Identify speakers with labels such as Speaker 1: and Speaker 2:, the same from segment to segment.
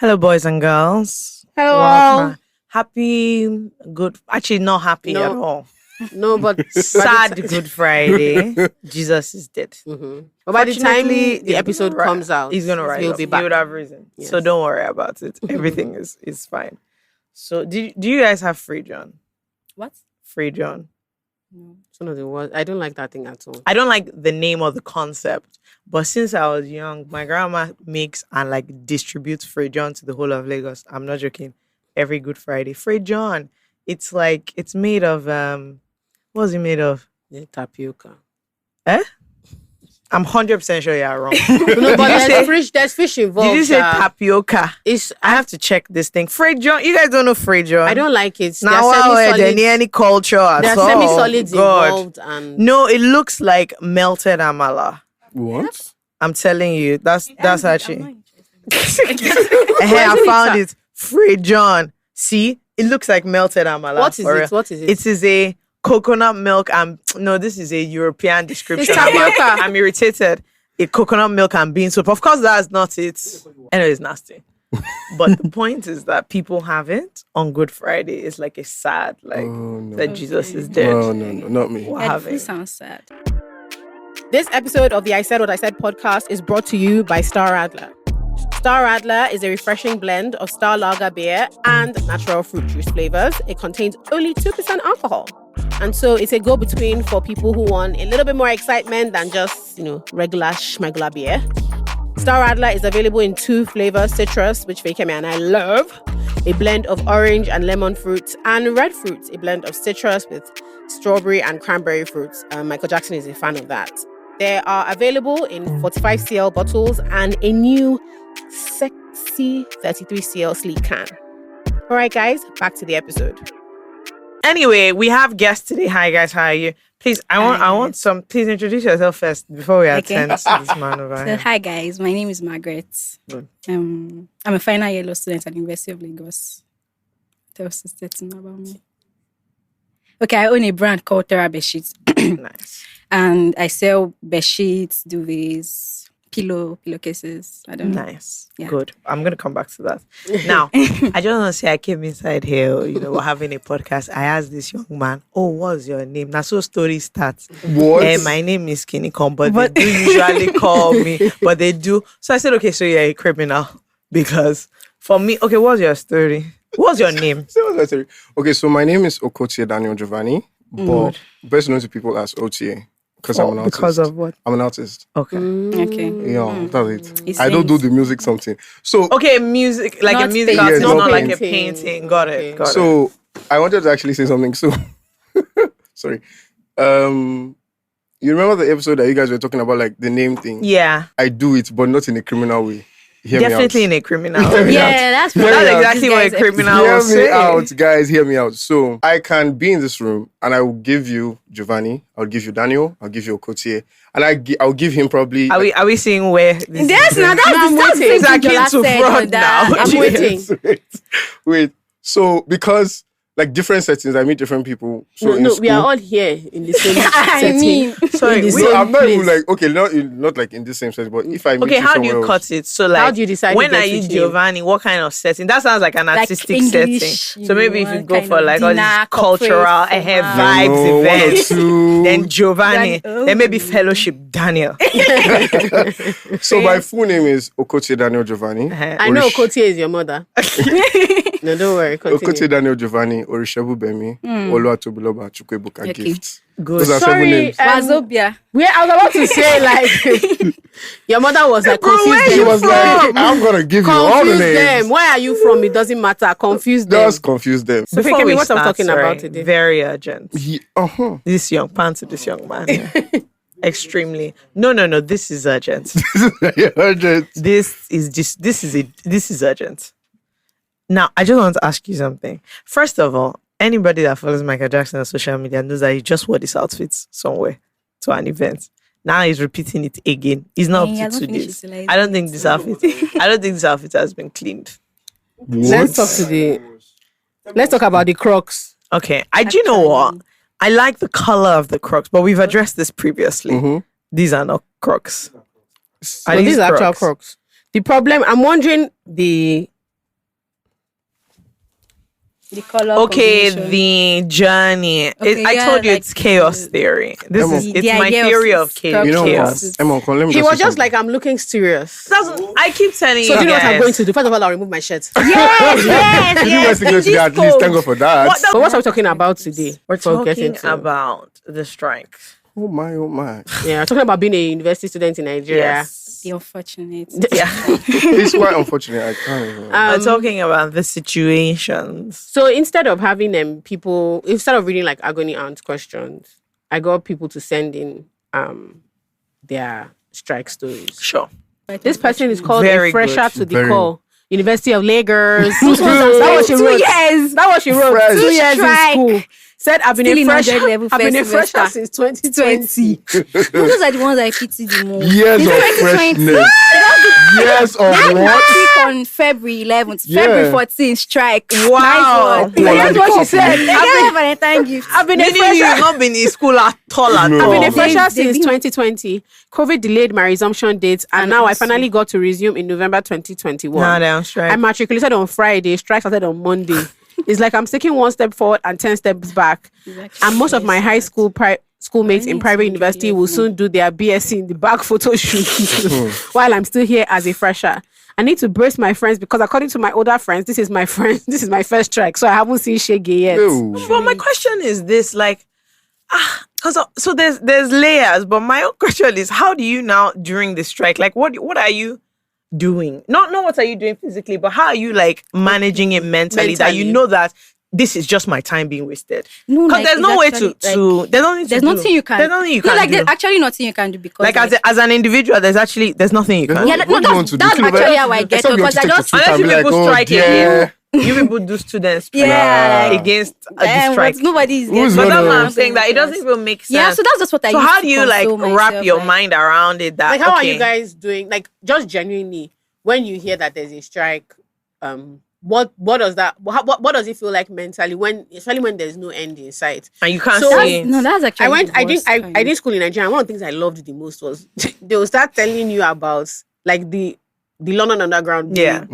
Speaker 1: Hello, boys and girls.
Speaker 2: Hello.
Speaker 1: Welcome. Happy good. Actually, not happy at all.
Speaker 2: No, but
Speaker 1: Sad Good Friday. Jesus is dead.
Speaker 2: Mm-hmm. But by the time the episode comes out,
Speaker 1: he's gonna rise.
Speaker 2: He'll be back.
Speaker 1: He would have risen.
Speaker 2: Yes.
Speaker 1: So don't worry about it. Everything is fine. So do you guys have Free John?
Speaker 3: What?
Speaker 1: Free John.
Speaker 3: No.
Speaker 2: It's one of the words. I don't like that thing at all.
Speaker 1: I don't like the name or the concept. But since I was young, my grandma makes and distributes Free John to the whole of Lagos. I'm not joking. Every Good Friday. Free John. It's made of what was it made of?
Speaker 2: The tapioca.
Speaker 1: I'm 100% sure you're wrong.
Speaker 2: No, but there's fish involved.
Speaker 1: Did you say tapioca? I have to check this thing. Free John. You guys don't know Free John?
Speaker 2: I don't like it.
Speaker 1: Now, any culture at
Speaker 2: there
Speaker 1: all.
Speaker 2: are semi-solids
Speaker 1: God.
Speaker 2: involved. And
Speaker 1: No, it looks like melted amala.
Speaker 4: What?
Speaker 1: I'm telling you, that's actually.
Speaker 3: I'm
Speaker 1: I found it. Free John. See, it looks like melted amala.
Speaker 2: What is
Speaker 1: for
Speaker 2: it?
Speaker 1: real.
Speaker 2: What is it?
Speaker 1: It is a coconut milk and no, this is a European description.
Speaker 2: It's tapioca.
Speaker 1: I'm irritated. A coconut milk and bean soup. Of course, that's not it. Anyway, it's nasty. But the point is that people have it on Good Friday. It's like a sad, that Jesus is dead.
Speaker 4: No, not me.
Speaker 1: We're
Speaker 3: That
Speaker 1: having.
Speaker 3: sounds sad.
Speaker 2: This episode of the I Said What I Said podcast is brought to you by Star Radler. Star Radler is a refreshing blend of Star Lager beer and natural fruit juice flavors. It contains only 2% alcohol. And so it's a go-between for people who want a little bit more excitement than just, regular schmegula beer. Star Radler is available in 2 flavors, citrus, which Fakemi and I love, a blend of orange and lemon fruits, and red fruits, a blend of citrus with strawberry and cranberry fruits. Michael Jackson is a fan of that. They are available in 45cl bottles and a new sexy 33cl sleek can. All right, guys, back to the episode.
Speaker 1: Anyway, we have guests today. Hi guys, how are you? Please, I want some. Please introduce yourself first before we attend to this man over
Speaker 3: So,
Speaker 1: here.
Speaker 3: hi guys, my name is Margaret.
Speaker 1: Good.
Speaker 3: I'm a final year law student at the University of Lagos. What else is there to know about me? Okay, I own a brand called Terra Bedsheets,
Speaker 1: Nice.
Speaker 3: and I sell bedsheets, duvets, pillowcases. I don't know.
Speaker 1: Nice.
Speaker 3: Yeah.
Speaker 1: Good. I'm going to come back to that. Now, I just want to say I came inside here, we're having a podcast. I asked this young man, what's your name? Now, so story starts.
Speaker 4: What?
Speaker 1: My name is Skinny Con, but they do usually call me, but they do. So I said, okay, so you're a criminal. Because for me, okay, what's your story? What's your name?
Speaker 4: Okay, so my name is Okotie Daniel Giovanni, but best known to people as OTA because I'm an artist.
Speaker 1: Because of what?
Speaker 4: I'm an artist.
Speaker 1: Okay.
Speaker 3: Okay.
Speaker 4: Yeah, that's it.
Speaker 3: He
Speaker 4: I don't do
Speaker 3: sings.
Speaker 4: the music something. So
Speaker 1: Okay, music, like
Speaker 3: Not
Speaker 1: a music
Speaker 3: painting.
Speaker 1: artist,
Speaker 4: Yes,
Speaker 1: not
Speaker 4: not
Speaker 1: like a
Speaker 2: painting.
Speaker 1: painting. Got it. Got it.
Speaker 4: so I wanted to actually say something. So sorry. You remember the episode that you guys were talking about, like the name thing?
Speaker 1: Yeah,
Speaker 4: I do it, but not in a criminal way. Hear
Speaker 1: definitely
Speaker 4: me
Speaker 1: in a criminal.
Speaker 4: Hear me
Speaker 3: Yeah, that's
Speaker 1: That's
Speaker 3: what
Speaker 1: exactly what a criminal
Speaker 4: out.
Speaker 1: was
Speaker 4: Hear me
Speaker 1: saying.
Speaker 4: out, guys. Hear me out. So I can be in this room and I will give you Giovanni. I'll give you Daniel. I'll give you Okotie, and I'll give him probably.
Speaker 1: Are we seeing where this
Speaker 3: That's
Speaker 1: is
Speaker 3: not
Speaker 1: going?
Speaker 2: I'm
Speaker 3: that's
Speaker 2: waiting.
Speaker 1: It's akin
Speaker 3: Jola
Speaker 1: to
Speaker 3: said
Speaker 1: fraud
Speaker 3: on that.
Speaker 1: now.
Speaker 2: I'm waiting.
Speaker 4: Wait. So because like different settings, I meet different people. So in
Speaker 2: No,
Speaker 4: school,
Speaker 2: we are all here in the same
Speaker 3: I
Speaker 2: setting.
Speaker 3: mean,
Speaker 1: Sorry,
Speaker 2: In the
Speaker 1: wait.
Speaker 2: same
Speaker 4: I'm not even
Speaker 2: place.
Speaker 4: like okay, not like in the same setting, but if I meet
Speaker 1: Okay,
Speaker 4: you
Speaker 1: how do you
Speaker 4: somewhere
Speaker 1: cut
Speaker 4: else,
Speaker 1: it? So like,
Speaker 2: How do you decide
Speaker 1: when
Speaker 2: to
Speaker 1: are
Speaker 2: get
Speaker 1: you
Speaker 2: which name?
Speaker 1: Giovanni? What kind of setting? That sounds like an
Speaker 3: Like
Speaker 1: artistic
Speaker 3: English,
Speaker 1: setting.
Speaker 3: you
Speaker 1: So maybe if
Speaker 3: know,
Speaker 1: you go
Speaker 3: kind
Speaker 1: for
Speaker 3: of
Speaker 1: like all
Speaker 3: dinner,
Speaker 1: these cultural
Speaker 3: corporate
Speaker 1: vibes
Speaker 4: No, one or
Speaker 1: events,
Speaker 4: two.
Speaker 1: then Giovanni,
Speaker 3: Danny-
Speaker 1: then maybe fellowship Daniel.
Speaker 4: So my full name is Okotie Daniel Giovanni.
Speaker 2: I know Okotie is your mother. No, don't worry.
Speaker 4: Okotie
Speaker 2: Continue.
Speaker 4: Daniel Giovanni, Orishebu Bemi, Oluwatobiloba Chukwebuka
Speaker 3: Okay.
Speaker 4: Gift.
Speaker 1: Good.
Speaker 4: Those are 7
Speaker 2: Sorry,
Speaker 4: names.
Speaker 3: Wazobia.
Speaker 2: I was about to say like your mother was like
Speaker 1: Bro, where
Speaker 2: confused
Speaker 1: you
Speaker 4: She
Speaker 2: them.
Speaker 4: was like, I'm gonna give you all the
Speaker 2: Confuse
Speaker 4: names.
Speaker 2: them. Where are you from? It doesn't matter. Confuse them.
Speaker 4: Just confuse them.
Speaker 2: So
Speaker 1: Before
Speaker 2: Fakemi,
Speaker 1: we
Speaker 2: what I'm
Speaker 1: start,
Speaker 2: talking
Speaker 1: sorry,
Speaker 2: about today.
Speaker 1: very urgent.
Speaker 4: Uh-huh.
Speaker 1: This young man to this young man. Yeah. Extremely. No. This is urgent.
Speaker 4: Urgent.
Speaker 1: This is urgent. Now, I just want to ask you something. First of all, anybody that follows Michael Jackson on social media knows that he just wore this outfit somewhere to an event. Now he's repeating it again. He's not
Speaker 3: Yeah,
Speaker 1: up to
Speaker 3: don't
Speaker 1: 2
Speaker 3: finish
Speaker 1: days.
Speaker 3: it till I
Speaker 1: I don't
Speaker 3: do
Speaker 1: think
Speaker 3: it.
Speaker 1: this outfit has been cleaned.
Speaker 2: Let's talk about the Crocs.
Speaker 1: Okay. Do you know what? I like the color of the Crocs, but we've addressed this previously.
Speaker 4: Mhm.
Speaker 1: These are not Crocs.
Speaker 2: These are actual Crocs. The problem, I'm wondering the
Speaker 3: The color.
Speaker 1: Okay,
Speaker 3: combination.
Speaker 1: the journey.
Speaker 3: Okay,
Speaker 1: I
Speaker 3: yeah,
Speaker 1: told you
Speaker 3: like
Speaker 1: it's chaos theory. This
Speaker 4: Emma.
Speaker 1: is it's
Speaker 3: The
Speaker 1: my
Speaker 3: idea
Speaker 1: theory of
Speaker 3: spiritual
Speaker 4: You know
Speaker 1: chaos.
Speaker 4: what? Emma, let me
Speaker 2: He
Speaker 4: just
Speaker 2: was
Speaker 4: say
Speaker 2: just
Speaker 4: something.
Speaker 2: like, I'm looking serious.
Speaker 1: I keep telling
Speaker 2: So
Speaker 1: you
Speaker 2: do you know what I'm
Speaker 1: guys.
Speaker 2: going to do? First of all, I'll remove my shirt.
Speaker 3: Yes,
Speaker 4: If you
Speaker 3: yes.
Speaker 4: guys think
Speaker 3: in
Speaker 4: today,
Speaker 3: this
Speaker 4: at least thank
Speaker 3: code.
Speaker 4: God for that.
Speaker 2: But what are we talking about today?
Speaker 1: We're
Speaker 2: Before we get
Speaker 1: talking
Speaker 2: into-
Speaker 1: about the strike.
Speaker 4: Oh my.
Speaker 2: Yeah, we're talking about being a university student in Nigeria.
Speaker 1: Yes.
Speaker 3: The unfortunate.
Speaker 1: Yeah.
Speaker 4: It's quite unfortunate. I can't even.
Speaker 1: We're talking about the situations.
Speaker 2: So instead of having people, instead of reading like agony aunt questions, I got people to send in their strike stories.
Speaker 1: Sure.
Speaker 2: This person is called
Speaker 1: Very
Speaker 2: a fresher
Speaker 1: good.
Speaker 2: to the
Speaker 4: Very.
Speaker 2: call. University of Lagos.
Speaker 3: Those ones are
Speaker 2: That was she
Speaker 3: 2
Speaker 2: wrote.
Speaker 3: years.
Speaker 2: That was she wrote.
Speaker 4: Fresh.
Speaker 2: 2 years
Speaker 3: Strike.
Speaker 2: in school. Said I've been
Speaker 3: Still
Speaker 2: a
Speaker 3: in
Speaker 2: fresher.
Speaker 3: 100 level
Speaker 2: I've been a
Speaker 3: first
Speaker 2: fresher
Speaker 3: semester.
Speaker 2: since 2020.
Speaker 3: Those are the ones I pity the most.
Speaker 4: Years
Speaker 3: It's
Speaker 4: of
Speaker 3: 2020.
Speaker 4: freshness. Years of what?
Speaker 3: Matric on February 11th,
Speaker 4: Yeah.
Speaker 3: February 14th, strike.
Speaker 1: Wow.
Speaker 3: Nice one.
Speaker 4: Well,
Speaker 2: That's
Speaker 4: the
Speaker 2: what she
Speaker 4: couple.
Speaker 2: said.
Speaker 3: They gave me Valentine gift.
Speaker 2: I've been a
Speaker 1: Meaning
Speaker 2: fresher.
Speaker 1: you've not been in school at all at
Speaker 4: No.
Speaker 2: I've
Speaker 1: all.
Speaker 2: been a
Speaker 4: They-
Speaker 2: fresher
Speaker 3: they've
Speaker 2: since
Speaker 3: been-
Speaker 2: 2020. COVID delayed my resumption date, and now I
Speaker 3: Asuu.
Speaker 2: finally got to resume in November 2021.
Speaker 1: Nah, they're on strike.
Speaker 2: I matriculated on Friday. Strike started on Monday. It's like I'm taking one step forward and 10 steps back. And most of my high school schoolmates in private university will soon do their BSc in the back photo shoot while I'm still here as a fresher. I need to brace my friends because according to my older friends, this is my first strike, so I haven't seen Shege yet.
Speaker 4: Ew.
Speaker 1: Well, my question is this: like, because so there's layers, but my own question is, how do you now during the strike? Like, what are you doing? Not what are you doing physically, but how are you like managing it mentally that you
Speaker 2: Mentally.
Speaker 1: know that this is just my time being wasted?
Speaker 3: No,
Speaker 1: Because
Speaker 3: like,
Speaker 1: there's
Speaker 3: it's
Speaker 1: no way
Speaker 3: actually,
Speaker 1: to there's nothing to
Speaker 3: There's
Speaker 1: do.
Speaker 3: nothing you can.
Speaker 1: There's nothing you
Speaker 3: No,
Speaker 1: can
Speaker 3: like
Speaker 1: do.
Speaker 3: there's actually nothing you can do because
Speaker 1: Like as an individual, there's nothing you can
Speaker 3: yeah,
Speaker 1: do.
Speaker 3: that,
Speaker 4: What
Speaker 3: no,
Speaker 4: do you want to do?
Speaker 3: that's
Speaker 4: Kill over-
Speaker 3: actually how I get
Speaker 4: Except
Speaker 3: it
Speaker 4: you want
Speaker 3: because
Speaker 4: to
Speaker 3: I
Speaker 4: take to
Speaker 3: just
Speaker 4: Twitter
Speaker 1: Unless
Speaker 4: and
Speaker 1: you
Speaker 4: be like,
Speaker 1: people
Speaker 4: oh,
Speaker 1: strike
Speaker 4: dear.
Speaker 1: again. You people do students
Speaker 3: yeah, like,
Speaker 1: against a
Speaker 3: but
Speaker 1: strike.
Speaker 3: nobody is
Speaker 4: Who's
Speaker 3: getting
Speaker 1: But
Speaker 4: gonna-
Speaker 1: that's
Speaker 3: it.
Speaker 1: what I'm saying, that it doesn't even make sense.
Speaker 3: Yeah, so that's just what I.
Speaker 1: So
Speaker 3: use
Speaker 1: how
Speaker 3: to
Speaker 1: do you like
Speaker 3: console
Speaker 1: wrap
Speaker 3: myself,
Speaker 1: your
Speaker 3: like,
Speaker 1: mind around it? That
Speaker 2: Like, how are
Speaker 1: okay,
Speaker 2: you guys doing? Like, just genuinely, when you hear that there's a strike, what does that? What does it feel like mentally especially when there's no end in sight?
Speaker 1: and you can't
Speaker 2: So-
Speaker 1: see?
Speaker 3: No, that's actually.
Speaker 2: I did school in Nigeria. And one of the things I loved the most was they will start telling you about like the London Underground.
Speaker 1: Yeah.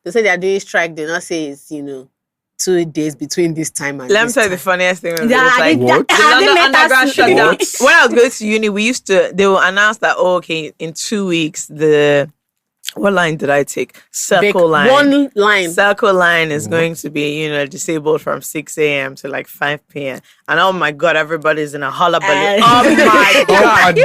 Speaker 2: They say they are doing strike. They not say it's 2 days between this time and
Speaker 1: Let me
Speaker 2: this
Speaker 1: tell you the
Speaker 2: time.
Speaker 1: funniest thing.
Speaker 3: Yeah,
Speaker 1: It's like,
Speaker 4: What?
Speaker 1: the
Speaker 3: I
Speaker 1: London
Speaker 3: didn't let
Speaker 1: Underground
Speaker 3: us-
Speaker 1: shut down.
Speaker 4: What?
Speaker 1: When I was going to uni, they will announce that, okay, in 2 weeks, what line did I take? Circle line.
Speaker 2: One line.
Speaker 1: Circle line is going to be, disabled from 6 a.m. to like 5 p.m. And oh my God, everybody's in a hullabaloo. Oh my God.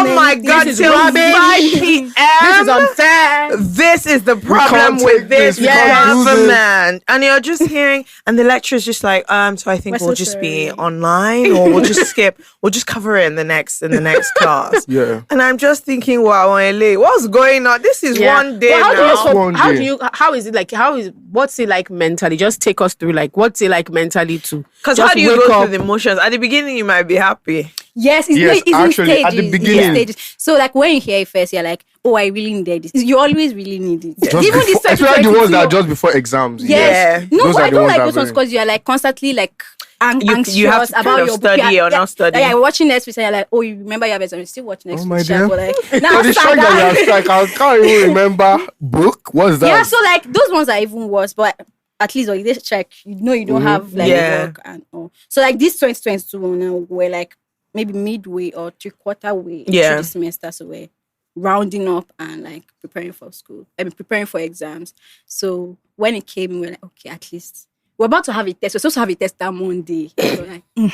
Speaker 1: Oh my God,
Speaker 2: is
Speaker 1: till 5
Speaker 2: rubbish.
Speaker 1: p.m.
Speaker 2: This is unfair.
Speaker 1: This is the problem
Speaker 4: can't
Speaker 1: with
Speaker 4: take
Speaker 1: this
Speaker 4: this. We can't do
Speaker 1: government. And you're just hearing, and the lecturer's just like, so I think
Speaker 3: We're
Speaker 1: we'll
Speaker 3: so
Speaker 1: just be
Speaker 3: sorry.
Speaker 1: online, or we'll just skip. We'll just cover it in the next class.
Speaker 4: Yeah.
Speaker 1: And I'm just thinking, wow, LA, what's going on? This is
Speaker 2: Yeah.
Speaker 1: one day
Speaker 2: But
Speaker 1: now.
Speaker 4: One
Speaker 2: how
Speaker 4: day.
Speaker 2: do you how is it like what's it like mentally? Just take us through like what's it like mentally to
Speaker 1: Because
Speaker 2: just
Speaker 1: how do you
Speaker 2: wake
Speaker 1: go
Speaker 2: up?
Speaker 1: through the motions? At the beginning, you might be happy.
Speaker 3: Yes,
Speaker 4: Yes,
Speaker 3: it's in
Speaker 4: actually,
Speaker 3: stages.
Speaker 4: at the
Speaker 3: it's in
Speaker 4: beginning.
Speaker 3: stages. So like when you hear it first, you're like, oh, I really needed this. You always really need it.
Speaker 4: Just
Speaker 3: Even
Speaker 4: before,
Speaker 3: this
Speaker 4: especially the ones that are
Speaker 3: 2022,
Speaker 4: just before exams.
Speaker 3: Yes.
Speaker 1: Yeah.
Speaker 3: No,
Speaker 4: Those
Speaker 3: but
Speaker 4: are
Speaker 3: I
Speaker 4: the
Speaker 3: don't
Speaker 4: ones
Speaker 3: like
Speaker 4: that
Speaker 3: those ones
Speaker 4: very-
Speaker 3: because you're like constantly like anxious
Speaker 1: you have to
Speaker 3: about
Speaker 1: kind of
Speaker 3: your
Speaker 1: study
Speaker 3: book.
Speaker 1: or not study.
Speaker 3: Yeah, you're watching Netflix and you're like, oh, you remember you have exam. You still watch Netflix.
Speaker 4: Oh my dear.
Speaker 3: But like, now
Speaker 4: But the strike that you have strike, I can't even remember book. What's that?
Speaker 3: yeah, so like those ones are even worse, but at least like this check, you don't have like
Speaker 1: Yeah.
Speaker 3: work and all. So like this 2022 one now, we're like maybe midway or 3/4 way
Speaker 1: Yeah.
Speaker 3: into the semester, so we're rounding up and like preparing for school. I mean preparing for exams. So when it came, we're like, okay, at least we're about to have a test. We're supposed to have a test that Monday. So like,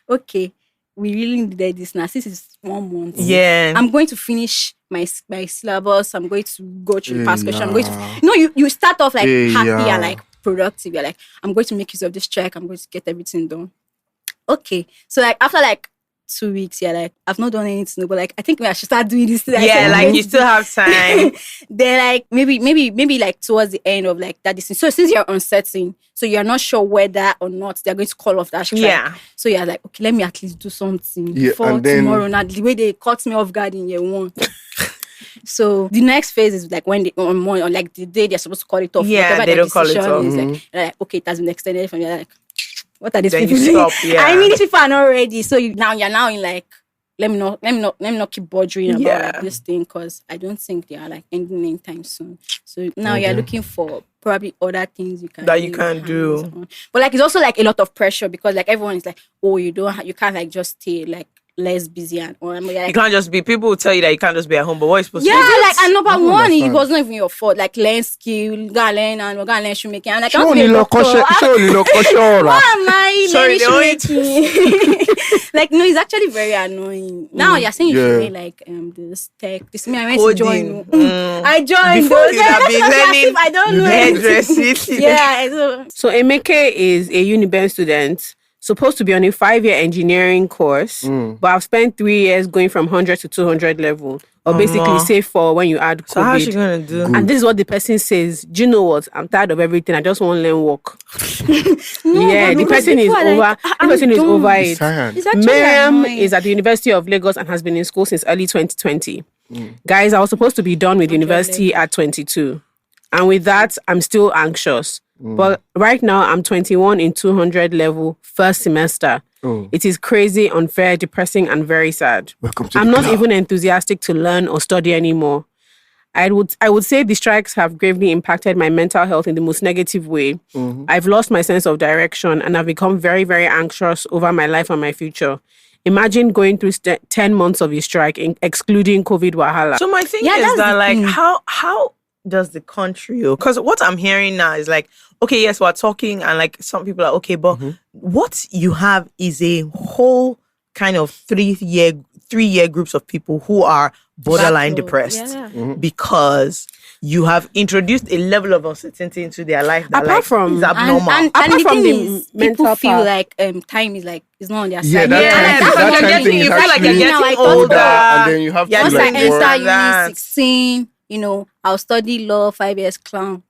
Speaker 3: okay, we really needed this now. This is 1 month.
Speaker 1: Yeah.
Speaker 3: I'm going to finish my syllabus. I'm going to go through the past question. I'm going
Speaker 4: Yeah.
Speaker 3: to you start off like happy
Speaker 4: Yeah.
Speaker 3: and like productive. You're like, I'm going to make use of this check. I'm going to get everything done. Okay. So like after like 2 weeks, you're like, I've not done anything, but like I think I should start doing this. I
Speaker 1: Yeah,
Speaker 3: said,
Speaker 1: like
Speaker 3: okay.
Speaker 1: you still have time.
Speaker 3: Then like maybe like towards the end of like that distance. So since you're uncertain, so you're not sure whether or not they're going to call off that strike.
Speaker 1: Yeah.
Speaker 3: So you're like, okay, let me at least do something
Speaker 4: Yeah,
Speaker 3: before
Speaker 4: and then-
Speaker 3: tomorrow. Not the way they caught me off guard in year 1. So the next phase is like when they on like the day they're supposed to call it off.
Speaker 1: Yeah,
Speaker 3: whatever
Speaker 1: they
Speaker 3: their
Speaker 1: don't call it
Speaker 3: decision
Speaker 1: off.
Speaker 3: is, like, you're like, okay, it has been extended from you're like, what are these
Speaker 1: Then
Speaker 3: people
Speaker 1: you
Speaker 3: doing?
Speaker 1: stop, yeah.
Speaker 3: I mean, these people are not ready. So you're now in like let me not keep bothering about
Speaker 1: Yeah.
Speaker 3: like, this thing, because I don't think they are like ending anytime soon. So now you're looking for probably other things you can
Speaker 1: That you can do.
Speaker 3: on. But like it's also like a lot of pressure, because like everyone is like, oh, you can't like just stay like less busy and or
Speaker 1: You
Speaker 3: like,
Speaker 1: can't just be. People will tell you that you can't just be at home, but what are you supposed
Speaker 3: yeah,
Speaker 1: to do?
Speaker 3: like and number
Speaker 4: don't
Speaker 3: one, it
Speaker 4: understand.
Speaker 3: was not even your fault. Like learn skill, go and learn and we're gonna learn shoemaking. And like I
Speaker 4: Ṣé
Speaker 3: want
Speaker 4: ò
Speaker 3: to be
Speaker 4: ní
Speaker 3: a
Speaker 4: lọ
Speaker 3: doctor.
Speaker 4: kọ́ṣẹ́- ṣé ò ní lọ kọ́ṣẹ́ ọ̀rá?
Speaker 3: Why am I
Speaker 1: Sorry, they
Speaker 3: learning shoemaking? Like no, it's actually very annoying. Now you're saying you should
Speaker 4: Yeah.
Speaker 3: learn like this tech. This me I went to join.
Speaker 1: Coding.
Speaker 3: I joined.
Speaker 1: Before
Speaker 3: those.
Speaker 1: you'd have been
Speaker 3: As if
Speaker 1: learning
Speaker 3: I don't know
Speaker 1: hairdressing.
Speaker 3: anything. Yeah, I know.
Speaker 2: So Emeke is a Uniben student, supposed to be on a 5-year engineering course, but I've spent 3 years going from 100 to 200 level, or basically save for when you add COVID.
Speaker 1: So how's she gonna do?
Speaker 2: And this is what the person says. Do you know what? I'm tired of everything. I just want to learn work. Yeah, the
Speaker 3: because
Speaker 2: person is
Speaker 3: people are
Speaker 2: over.
Speaker 3: like,
Speaker 2: The person is
Speaker 3: dumb.
Speaker 2: over
Speaker 4: It's
Speaker 2: it.
Speaker 4: tired.
Speaker 3: It's actually
Speaker 2: Miriam
Speaker 3: annoying.
Speaker 2: is at the University of Lagos and has been in school since early 2020. Guys, I was supposed to be done with university at 22. And with that, I'm still anxious. But right now, I'm 21 in 200 level, first semester.
Speaker 4: Oh.
Speaker 2: It is crazy, unfair, depressing, and very sad.
Speaker 4: Welcome to
Speaker 2: I'm
Speaker 4: the
Speaker 2: not
Speaker 4: club.
Speaker 2: even enthusiastic to learn or study anymore. I would say the strikes have gravely impacted my mental health in the most negative way. I've lost my sense of direction and I've become very, very anxious over my life and my future. Imagine going through 10 months of a strike, excluding COVID wahala.
Speaker 1: So my thing
Speaker 3: Yeah,
Speaker 1: is
Speaker 3: that's
Speaker 1: that
Speaker 3: the
Speaker 1: like
Speaker 3: thing.
Speaker 1: how does the country? Because what I'm hearing now is like, okay, yes, we're talking, and like some people are okay, but what you have is a whole kind of 3-year groups of people who are borderline
Speaker 3: Battle.
Speaker 1: depressed
Speaker 3: Yeah.
Speaker 1: because you have introduced a level of uncertainty into their life that
Speaker 2: Apart
Speaker 1: like,
Speaker 2: from-
Speaker 1: is abnormal.
Speaker 3: And
Speaker 2: Apart
Speaker 3: the
Speaker 2: from
Speaker 3: thing
Speaker 2: the
Speaker 3: is,
Speaker 2: mental
Speaker 3: people feel
Speaker 2: part.
Speaker 3: like time is like it's not on their
Speaker 4: Yeah,
Speaker 3: side.
Speaker 4: that
Speaker 1: yeah,
Speaker 4: time-
Speaker 3: like,
Speaker 1: because
Speaker 4: that
Speaker 1: you're
Speaker 4: time
Speaker 1: getting,
Speaker 4: thing
Speaker 1: you
Speaker 4: is
Speaker 1: feel like you're
Speaker 4: actually
Speaker 3: Now I
Speaker 1: getting
Speaker 3: thought
Speaker 1: older,
Speaker 3: that-
Speaker 4: and then you have
Speaker 1: You're
Speaker 4: to
Speaker 3: Once
Speaker 4: like
Speaker 3: I
Speaker 1: doing
Speaker 3: enter
Speaker 1: this
Speaker 4: work.
Speaker 1: and that.
Speaker 3: uni 16, I'll study law 5 years clown.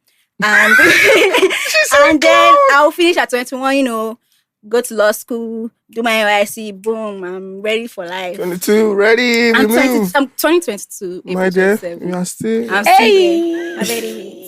Speaker 3: And, and then I'll finish at 21, go to law school, do my NYSC, boom, I'm ready for life.
Speaker 4: 22, ready, we
Speaker 3: I'm
Speaker 4: move.
Speaker 3: 2022.
Speaker 4: My
Speaker 3: April
Speaker 4: dear,
Speaker 3: 27.
Speaker 4: you are still.
Speaker 3: I'm still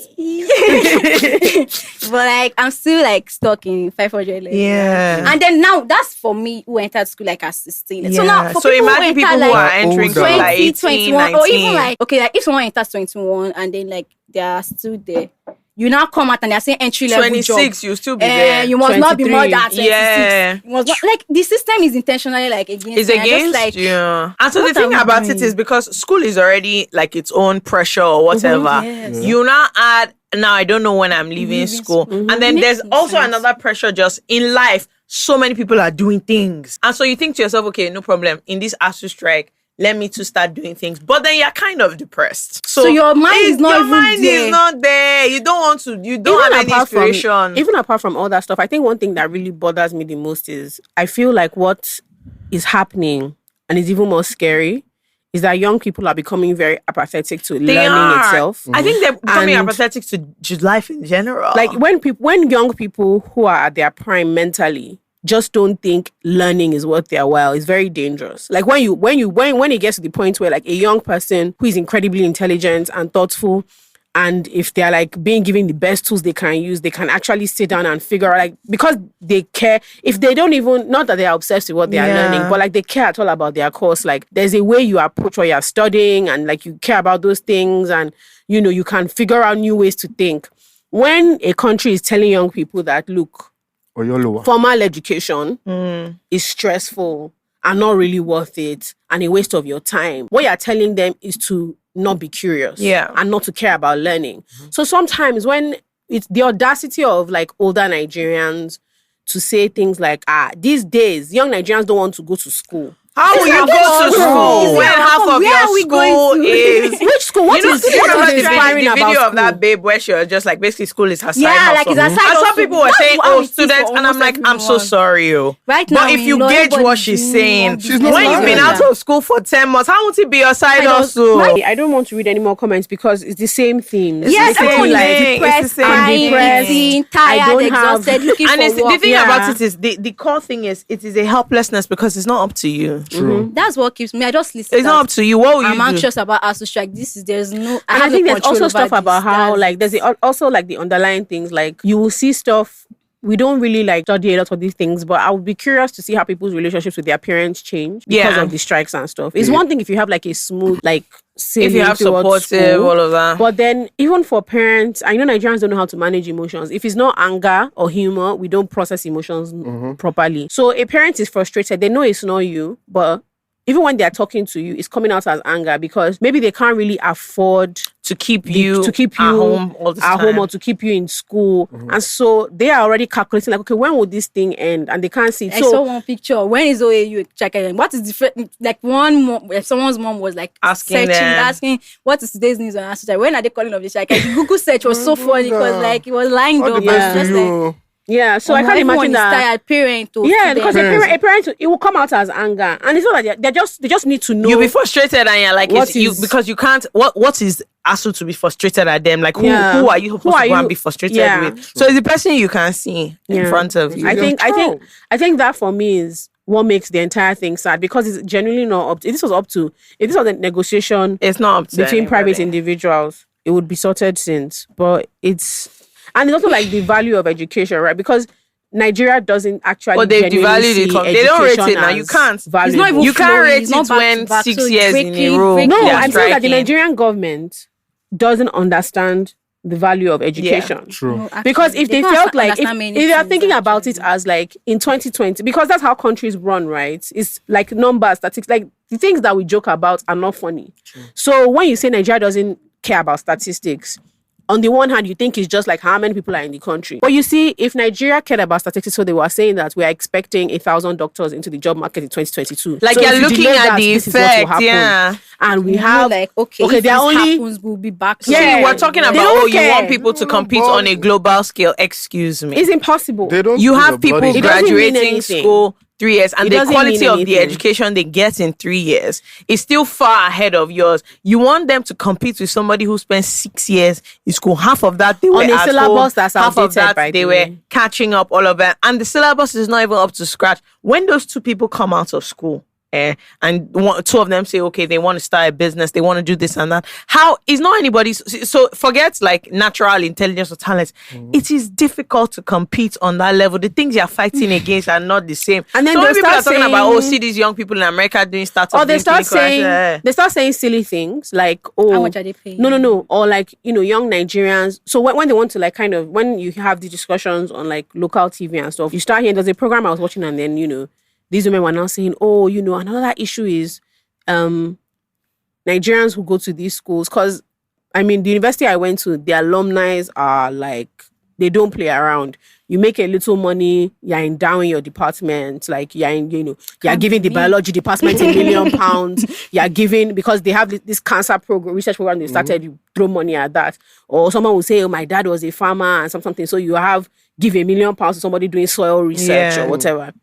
Speaker 3: but like I'm still like stuck in 500 level.
Speaker 1: Yeah.
Speaker 3: And then now that's for me who entered school like at 16. So now for
Speaker 1: so
Speaker 3: people
Speaker 1: imagine
Speaker 3: who
Speaker 1: people
Speaker 3: enter
Speaker 1: who
Speaker 3: like
Speaker 1: are entering
Speaker 4: older.
Speaker 1: school like
Speaker 3: 20,
Speaker 1: 18,
Speaker 3: 21,
Speaker 1: 19.
Speaker 3: or even like okay, like if someone enters 21 and then like they are still there, you now come out and they're saying entry level
Speaker 1: 26,
Speaker 3: job.
Speaker 1: you'll still be there.
Speaker 3: You must not be more than
Speaker 2: 23.
Speaker 3: 26.
Speaker 1: Yeah.
Speaker 3: You must not, like the system is intentionally like against
Speaker 1: It's
Speaker 3: me. I just,
Speaker 1: against
Speaker 3: like,
Speaker 1: you. And so the
Speaker 3: what
Speaker 1: thing
Speaker 3: are we
Speaker 1: about
Speaker 3: doing?
Speaker 1: it is because school is already like its own pressure or whatever.
Speaker 3: yes.
Speaker 1: You now add, now I don't know when I'm leaving school. And then
Speaker 3: Makes
Speaker 1: there's
Speaker 3: no
Speaker 1: also
Speaker 3: sense.
Speaker 1: another pressure just in life. So many people are doing things. And so you think to yourself, okay, no problem. In this Asuu strike, let me to start doing things. But then you're kind of depressed.
Speaker 3: So your mind is not
Speaker 1: your
Speaker 3: even
Speaker 1: mind
Speaker 3: there.
Speaker 1: is not there. You don't want to, you don't have any inspiration.
Speaker 2: Even apart from all that stuff, I think one thing that really bothers me the most is I feel like what is happening and is even more scary is that young people are becoming very apathetic to
Speaker 1: They
Speaker 2: learning
Speaker 1: are.
Speaker 2: itself.
Speaker 1: I think they're becoming
Speaker 2: And-
Speaker 1: apathetic to life in general.
Speaker 2: Like when young people who are at their prime mentally just don't think learning is worth their while, it's very dangerous. Like when it gets to the point where like a young person who is incredibly intelligent and thoughtful, and if they're like being given the best tools they can use, they can actually sit down and figure out, like, because they care. If they don't even, not that they're obsessed with what they are learning, but like they care at all about their course. Like there's a way you approach what you're studying and like you care about those things, and you can figure out new ways to think. When a country is telling young people that, look,
Speaker 4: Oyolowa.
Speaker 2: formal education is stressful and not really worth it and a waste of your time, what you're telling them is to not be curious and not to care about learning. So sometimes when it's the audacity of like older Nigerians to say things like, these days young Nigerians don't want to go to school.
Speaker 1: how will you go to school when half of
Speaker 3: Where are
Speaker 1: your
Speaker 3: we
Speaker 1: school
Speaker 3: going to?
Speaker 1: is...
Speaker 2: Which school? What
Speaker 1: You know,
Speaker 2: is
Speaker 1: do you remember the
Speaker 2: inspiring
Speaker 1: video
Speaker 2: about
Speaker 1: of that
Speaker 2: school?
Speaker 1: babe where she was just like, basically school is her side
Speaker 3: Yeah,
Speaker 1: hustle.
Speaker 3: like it's her side
Speaker 1: And some
Speaker 3: hustle.
Speaker 1: people were
Speaker 3: That's
Speaker 1: saying,
Speaker 3: how
Speaker 1: oh,
Speaker 3: it is
Speaker 1: students.
Speaker 3: for
Speaker 1: And I'm
Speaker 3: almost
Speaker 1: like, I'm so
Speaker 3: everyone.
Speaker 1: sorry, yo.
Speaker 3: Right now,
Speaker 1: But if you gauge what she's saying,
Speaker 4: She's not
Speaker 1: when you've been
Speaker 4: lying.
Speaker 1: out of school for 10 months, how won't it be your side hustle?
Speaker 2: I don't want to read any more comments because it's the same theme.
Speaker 3: Yes,
Speaker 1: the same
Speaker 3: everyone
Speaker 1: thing.
Speaker 3: is
Speaker 1: It's the
Speaker 3: depressed,
Speaker 1: same
Speaker 3: crying,
Speaker 1: thing.
Speaker 3: eating,
Speaker 2: I
Speaker 3: tired,
Speaker 2: don't have-
Speaker 3: exhausted, looking
Speaker 1: And
Speaker 3: for
Speaker 1: it's, the
Speaker 3: work.
Speaker 1: thing about
Speaker 2: Yeah.
Speaker 1: it is, the core thing is, it is a helplessness because it's not up to you.
Speaker 4: True.
Speaker 3: That's what keeps me. I just listen.
Speaker 1: It's not up to you. What will you
Speaker 3: I'm
Speaker 1: do?
Speaker 3: anxious about Asuu strike. There's no.
Speaker 2: And I think there's also stuff about how
Speaker 3: That's
Speaker 2: like there's also like the underlying things, like you will see stuff we don't really like study a lot of these things, but I would be curious to see how people's relationships with their parents change because of the strikes and stuff. It's one thing if you have like a smooth, like,
Speaker 1: if you have supportive,
Speaker 2: school,
Speaker 1: all of that.
Speaker 2: but then even for parents, I know Nigerians don't know how to manage emotions. If it's not anger or humor, we don't process emotions properly. So a parent is frustrated. They know it's not you, but even when they're talking to you, it's coming out as anger because maybe they can't really afford
Speaker 1: to keep you at home all the time.
Speaker 2: Home or to keep you in school. And so they are already calculating like, okay, when will this thing end? And they can't see it.
Speaker 3: I saw one picture. When is OAU checking? What is different? Like one mom, if someone's mom was like asking what is today's news on Asuu? When are they calling of the check? The Google search was so funny because like it was lying down.
Speaker 2: Yeah, so I can't imagine that.
Speaker 3: Parent
Speaker 2: because a parent, it will come out as anger, and it's not like they just need to know.
Speaker 1: You'll be frustrated, and you're like, because you can't. What is Asuu to be frustrated at them? Like, who are you supposed to go and be frustrated with? So it's the person you can see in front of you.
Speaker 2: I think that for me is what makes the entire thing sad because it's genuinely not up to. If this was a negotiation,
Speaker 1: it's not up to
Speaker 2: between
Speaker 1: anybody.
Speaker 2: Private individuals, it would be sorted since. But it's. And it's also like the value of education, right? Because Nigeria doesn't actually.
Speaker 1: But they've devalued it. They don't rate it now. You can't.
Speaker 3: It's not even
Speaker 1: you can't rate it when 6 years in a row.
Speaker 2: No, I'm saying that the Nigerian government doesn't understand the value of education.
Speaker 4: Yeah, true.
Speaker 3: No,
Speaker 2: because if they felt like if they are thinking about it as like in 2020, because that's how countries run, right? It's like numbers, statistics, like the things that we joke about are not funny. True. So when you say Nigeria doesn't care about statistics, on the one hand, you think it's just like how many people are in the country. But you see, if Nigeria cared about statistics, so they were saying that we are expecting 1,000 doctors into the job market in 2022.
Speaker 1: Like,
Speaker 2: so
Speaker 1: you're looking at the effect,
Speaker 2: And we have
Speaker 3: like, okay,
Speaker 2: they're only
Speaker 3: happens, we'll be back.
Speaker 1: Yeah, we're talking about you want people to compete on a global scale. Excuse me,
Speaker 2: it's impossible.
Speaker 1: You have people graduating school 3 years, and the quality of the education they get in 3 years is still far ahead of yours. You want them to compete with somebody who spent 6 years in school. Half of that they were
Speaker 2: on a
Speaker 1: at
Speaker 2: syllabus
Speaker 1: home,
Speaker 2: that's
Speaker 1: half of that
Speaker 2: by
Speaker 1: they were catching up, all of that, and the syllabus is not even up to scratch. When those two people come out of school, and two of them say, okay, they want to start a business, they want to do this and that. How is not anybody's? So forget like natural intelligence or talent. It is difficult to compete on that level. The things you're fighting against are not the same.
Speaker 2: And then
Speaker 1: so
Speaker 2: they
Speaker 1: people
Speaker 2: start
Speaker 1: are talking
Speaker 2: saying,
Speaker 1: about, see these young people in America doing startups.
Speaker 2: Or they start saying silly things like,
Speaker 3: how much are they paying?
Speaker 2: No, or like, young Nigerians. So when they want to like kind of, when you have the discussions on like local TV and stuff, you start hearing, there's a program I was watching, and then these women were now saying, another issue is Nigerians who go to these schools. Because, the university I went to, the alumni are like, they don't play around. You make a little money, you're endowing your department, like you're giving the biology department £1 million. You're giving, because they have this cancer research program they started, you throw money at that. Or someone will say, my dad was a farmer and something. So you give £1 million to somebody doing soil research or whatever.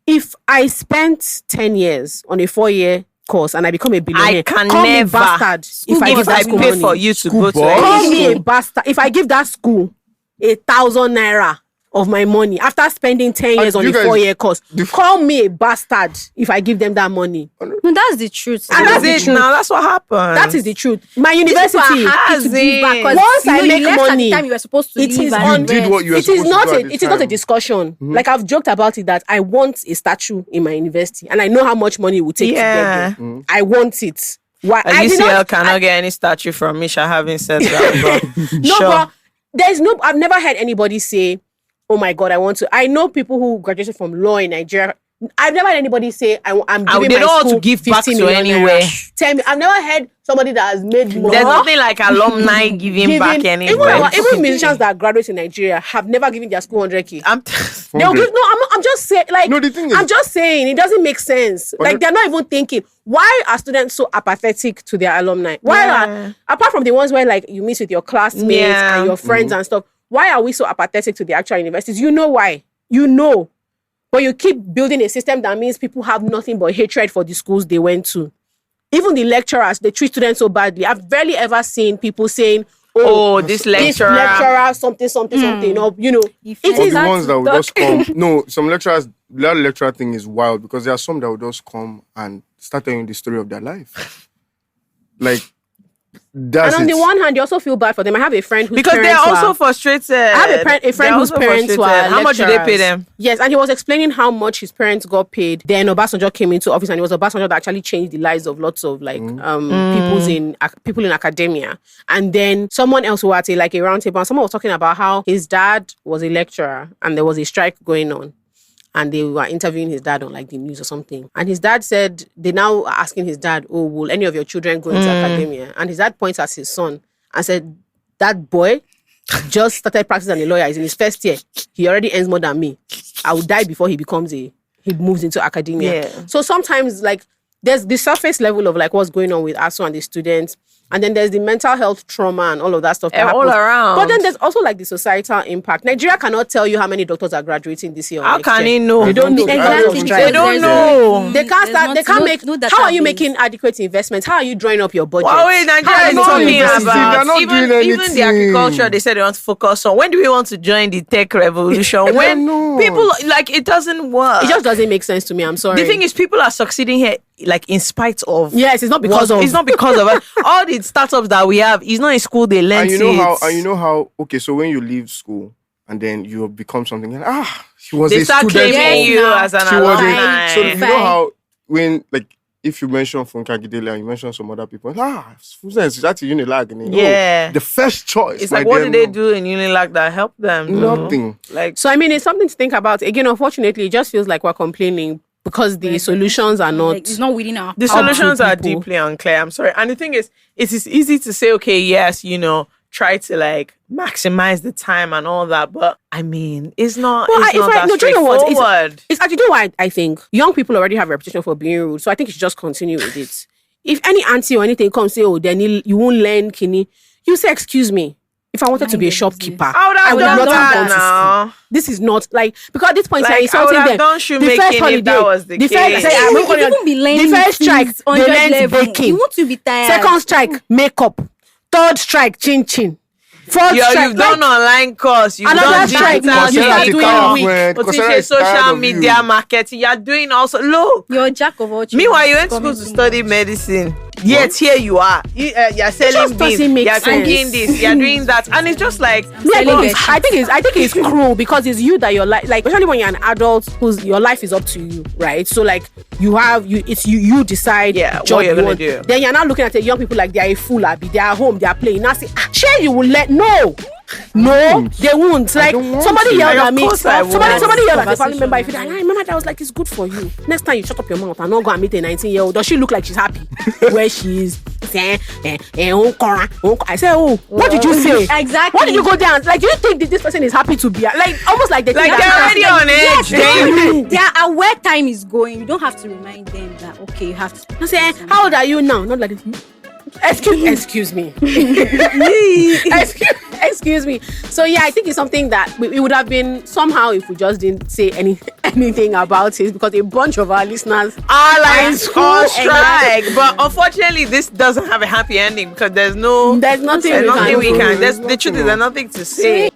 Speaker 2: If I spent 10 years on a 4-year course and I become a billionaire,
Speaker 1: I can
Speaker 2: call
Speaker 1: never.
Speaker 2: Me bastard if I give that school
Speaker 1: pay
Speaker 2: money.
Speaker 1: For you to go to
Speaker 2: call me a bastard if I give that school 1,000 naira of my money after spending 10 years on a 4-year course. Call me a bastard if I give them that money.
Speaker 3: No, that's the truth.
Speaker 2: And that's the truth.
Speaker 1: Now that's what happened.
Speaker 2: That is the truth. My university
Speaker 1: has it.
Speaker 2: Once I make
Speaker 3: left
Speaker 2: money,
Speaker 3: at the time you were supposed to
Speaker 2: it is
Speaker 3: on.
Speaker 4: Did what you were
Speaker 2: it is
Speaker 4: supposed
Speaker 2: not
Speaker 4: to do
Speaker 2: it is not a discussion. Like I've joked about it that I want a statue in my university, and I know how much money it will take to get there. I want it. Why?
Speaker 1: UCL cannot get any statue from me. Having said that,
Speaker 2: but there's no. I've never heard anybody say, oh my God, I want to. I know people who graduated from law in Nigeria. I've never heard anybody say, I'm giving
Speaker 1: they
Speaker 2: my
Speaker 1: don't want
Speaker 2: school
Speaker 1: to give back
Speaker 2: 50
Speaker 1: to
Speaker 2: million
Speaker 1: anywhere.
Speaker 2: Tell me, I've never heard somebody that has made more.
Speaker 1: There's nothing like alumni giving back anywhere.
Speaker 2: Even musicians that graduate in Nigeria have never given their school 100K. I'm just saying, like,
Speaker 4: no, the thing is,
Speaker 2: I'm just saying, it doesn't make sense. Like, they're not even thinking, why are students so apathetic to their alumni? Apart from the ones where, like, you meet with your classmates and your friends and stuff, why are we so apathetic to the actual universities? You know why. But you keep building a system that means people have nothing but hatred for the schools they went to. Even the lecturers, they treat students so badly. I've barely ever seen people saying, this lecturer, something. Or,
Speaker 4: it is the ones that will just come. No, some lecturers, that lecturer thing is wild because there are some that will just come and start telling the story of their life. Like, That's
Speaker 2: And on
Speaker 4: it.
Speaker 2: the one hand, you also feel bad for them. I have a friend whose
Speaker 1: Because they're
Speaker 2: parents
Speaker 1: also
Speaker 2: were,
Speaker 1: frustrated.
Speaker 2: I have a friend
Speaker 1: They're
Speaker 2: whose
Speaker 1: also
Speaker 2: parents were
Speaker 1: frustrated. How much do they pay
Speaker 2: lecturers.
Speaker 1: them?
Speaker 2: Yes, and he was explaining how much his parents got paid. Then Obasanjo came into office, and it was Obasanjo that actually changed the lives of lots of people in academia. And then someone else who had a round table, and someone was talking about how his dad was a lecturer and there was a strike going on. And they were interviewing his dad on the news or something. And his dad said, they now are asking his dad, oh, will any of your children go into academia? And his dad points at his son and said, that boy just started practicing as a lawyer. He's in his first year. He already earns more than me. I will die before he moves into academia.
Speaker 1: Yeah.
Speaker 2: So sometimes there's the surface level of what's going on with Asuu and the students. And then there's the mental health trauma and all of that stuff.
Speaker 1: All around.
Speaker 2: But then there's also the societal impact. Nigeria cannot tell you how many doctors are graduating this year.
Speaker 1: How can he know?
Speaker 2: They don't know.
Speaker 3: Exactly.
Speaker 2: They don't
Speaker 1: know.
Speaker 2: They can't start. They can't make. How are you making adequate investments? How are you drawing up your budget?
Speaker 1: Well, wait,
Speaker 2: How
Speaker 1: Nigeria
Speaker 2: are
Speaker 1: is
Speaker 2: you
Speaker 1: talking
Speaker 2: doing this?
Speaker 4: They're not
Speaker 1: about
Speaker 4: doing
Speaker 1: even the
Speaker 4: anything.
Speaker 1: agriculture. They said they want to focus on. When do we want to join the tech revolution? When
Speaker 4: know.
Speaker 1: people it doesn't work.
Speaker 2: It just doesn't make sense to me. I'm sorry.
Speaker 1: The thing is, people are succeeding here, in spite of.
Speaker 2: Yes, it's not because of.
Speaker 1: It's not because of it. All the startups that we have. It's not in school. They learn
Speaker 4: And you know
Speaker 1: it.
Speaker 4: how. Okay, so when you leave school and then you become something, she was
Speaker 1: They
Speaker 4: a
Speaker 1: start
Speaker 4: student.
Speaker 1: claiming you as an
Speaker 4: She was
Speaker 1: alumni.
Speaker 4: so you know how when if you mention Funka Gidele and you mention some other people, that's Unilag.
Speaker 1: Yeah.
Speaker 4: The first choice.
Speaker 1: It's what do they do in Unilag that help them?
Speaker 4: Nothing.
Speaker 2: So I mean, it's something to think about. Again, unfortunately, it just feels like we're complaining because the solutions are not.
Speaker 3: It's not within our.
Speaker 1: The
Speaker 3: power.
Speaker 1: solutions are
Speaker 2: people.
Speaker 1: deeply unclear. I'm sorry. And the thing is, it is easy to say, okay, yes, try to maximize the time and all that. But I mean, it's not.
Speaker 2: Well,
Speaker 1: it's not that
Speaker 2: do you know what?
Speaker 1: straightforward.
Speaker 2: It's actually why I think young people already have a reputation for being rude. So I think you should just continue with it. If any auntie or anything comes say, oh, then you won't learn kini, you say, excuse me. If I wanted to be a shopkeeper,
Speaker 1: I would have
Speaker 2: not
Speaker 1: done
Speaker 2: have gone
Speaker 1: that
Speaker 2: to
Speaker 1: now.
Speaker 2: school. This is not because at this point, you're
Speaker 1: I would
Speaker 2: insulting
Speaker 1: have
Speaker 2: them.
Speaker 1: done shoemaking if that was the case.
Speaker 3: You won't even be learning
Speaker 2: The first strike,
Speaker 3: things on
Speaker 2: they
Speaker 3: your
Speaker 2: learned
Speaker 3: level.
Speaker 2: baking.
Speaker 3: You want to be tired.
Speaker 2: Second strike, makeup. Third strike, chin chin. Fourth strike,
Speaker 1: You've done online course. You've
Speaker 2: Another
Speaker 1: done
Speaker 2: strike.
Speaker 1: digital.
Speaker 2: You are
Speaker 1: You're
Speaker 2: doing
Speaker 1: doing
Speaker 4: Coursera
Speaker 1: social
Speaker 4: is tired of
Speaker 1: media
Speaker 4: you.
Speaker 1: marketing. You're doing also. Look.
Speaker 3: You're a jack of all trades.
Speaker 1: Meanwhile, you went to school to study medicine. Yet here you are. You're selling
Speaker 2: just doesn't
Speaker 1: beans.
Speaker 2: make
Speaker 1: You're
Speaker 2: sense.
Speaker 1: cooking this. You're doing that, and it's just
Speaker 2: I think it's cruel because it's you that your life, especially when you're an adult whose your life is up to you, right? So you decide
Speaker 1: what you're gonna do.
Speaker 2: Then you're not looking at the young people like they're a fool, Abby. They are home, they are playing. Now say, sure you will let No, they won't. Like somebody yelled at me. Somebody yelled at the family member. If you remember that, I was like, it's good for you. Next time you shut up your mouth and not go and meet a 19-year-old. Does she look like she's happy where she is? I say, oh, what did you say?
Speaker 3: Exactly.
Speaker 2: What did you go down? Like, do you think that this person is happy to be almost like they think
Speaker 1: they're already on edge.
Speaker 3: They are aware time is going. You don't have to remind them that okay, you have to.
Speaker 2: I say, how old are you now? Not like this. Excuse me. Excuse me. So yeah, I think it's something that it would have been somehow if we just didn't say anything about it, because a bunch of our listeners
Speaker 1: are in school strike. But unfortunately, this doesn't have a happy ending because there's nothing we can. The truth is, there's nothing to say.